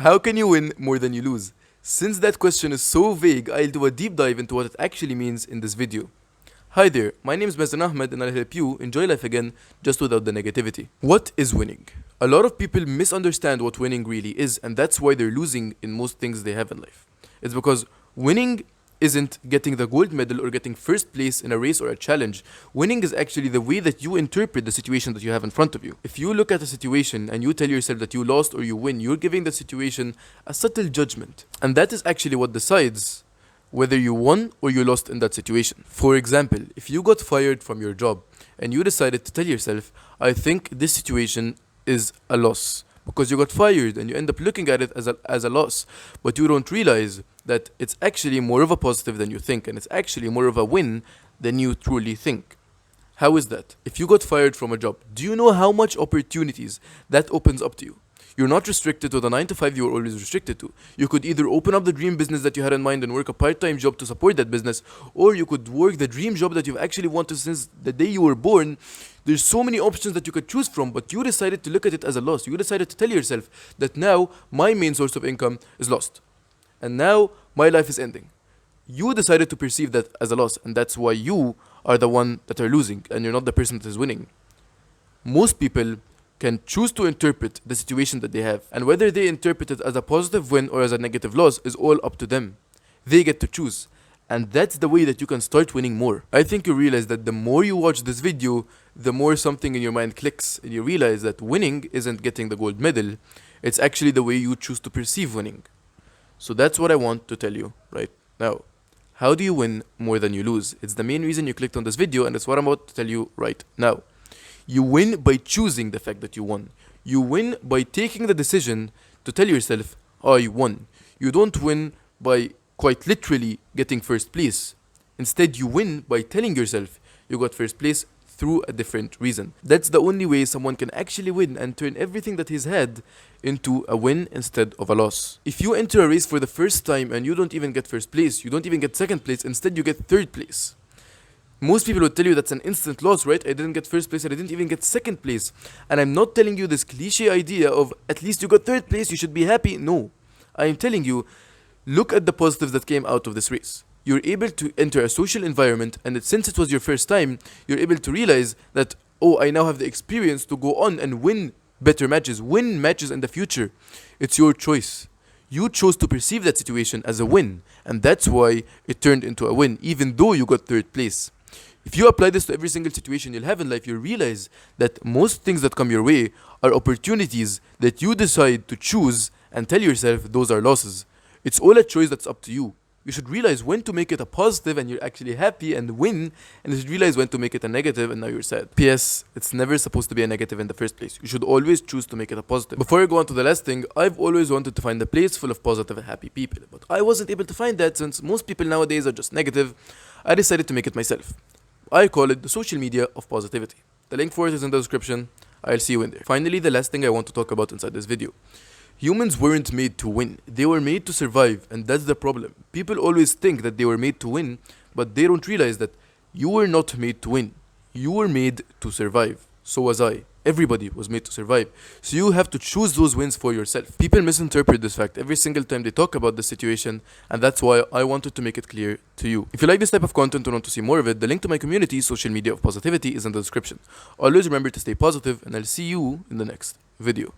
how can you win more than you lose? Since that question is so vague, I'll do a deep dive into what it actually means in this video. Hi there, my name is Mazen Ahmed and I'll help you enjoy life again just without the negativity. What is winning? A lot of people misunderstand what winning really is, and that's why they're losing in most things they have in life. It's because winning isn't getting the gold medal or getting first place in a race or a challenge. Winning is actually the way that you interpret the situation that you have in front of you. If you look at a situation and you tell yourself that you lost or you win, you're giving the situation a subtle judgment. And that is actually what decides whether you won or you lost in that situation. For example, if you got fired from your job and you decided to tell yourself, I think this situation is a loss, because you got fired and you end up looking at it as a loss, but you don't realize that it's actually more of a positive than you think, and it's actually more of a win than you truly think. How is that? If you got fired from a job, do you know how much opportunities that opens up to you? You're not restricted to the 9 to 5 you were always restricted to. You could either open up the dream business that you had in mind and work a part-time job to support that business, or you could work the dream job that you've actually wanted since the day you were born. There's so many options that you could choose from, but you decided to look at it as a loss. You decided to tell yourself that now my main source of income is lost, and now my life is ending. You decided to perceive that as a loss, and that's why you are the one that are losing, and you're not the person that is winning. Most people can choose to interpret the situation that they have, and whether they interpret it as a positive win or as a negative loss is all up to them. They get to choose, and that's the way that you can start winning more. I think you realize that the more you watch this video, the more something in your mind clicks, and you realize that winning isn't getting the gold medal, it's actually the way you choose to perceive winning. So that's what I want to tell you right now. How do you win more than you lose? It's the main reason you clicked on this video, and it's what I'm about to tell you right now. You win by choosing the fact that you won. You win by taking the decision to tell yourself, I won. You don't win by quite literally getting first place. Instead, you win by telling yourself you got first place through a different reason. That's the only way someone can actually win and turn everything that he's had into a win instead of a loss. If you enter a race for the first time and you don't even get first place, you don't even get second place, instead you get third place. Most people would tell you that's an instant loss, right? I didn't get first place, I didn't even get second place. And I'm not telling you this cliche idea of at least you got third place, you should be happy. No. I am telling you, look at the positives that came out of this race. You're able to enter a social environment, and since it was your first time, you're able to realize that, oh, I now have the experience to go on and win better matches, win matches in the future. It's your choice. You chose to perceive that situation as a win, and that's why it turned into a win, even though you got third place. If you apply this to every single situation you'll have in life, you'll realize that most things that come your way are opportunities that you decide to choose and tell yourself those are losses. It's all a choice that's up to you. You should realize when to make it a positive and you're actually happy and win, and you should realize when to make it a negative and now you're sad. P.S. It's never supposed to be a negative in the first place. You should always choose to make it a positive. Before I go on to the last thing, I've always wanted to find a place full of positive and happy people, but I wasn't able to find that since most people nowadays are just negative. I decided to make it myself. I call it the social media of positivity. The link for it is in the description. I'll see you in there. Finally, the last thing I want to talk about inside this video. Humans weren't made to win. They were made to survive, and that's the problem. People always think that they were made to win, but they don't realize that you were not made to win. You were made to survive. So was I. Everybody was made to survive. So you have to choose those wins for yourself. People misinterpret this fact every single time they talk about the situation, and that's why I wanted to make it clear to you. If you like this type of content and want to see more of it, the link to my community, Social Media of Positivity, is in the description. Always remember to stay positive, and I'll see you in the next video.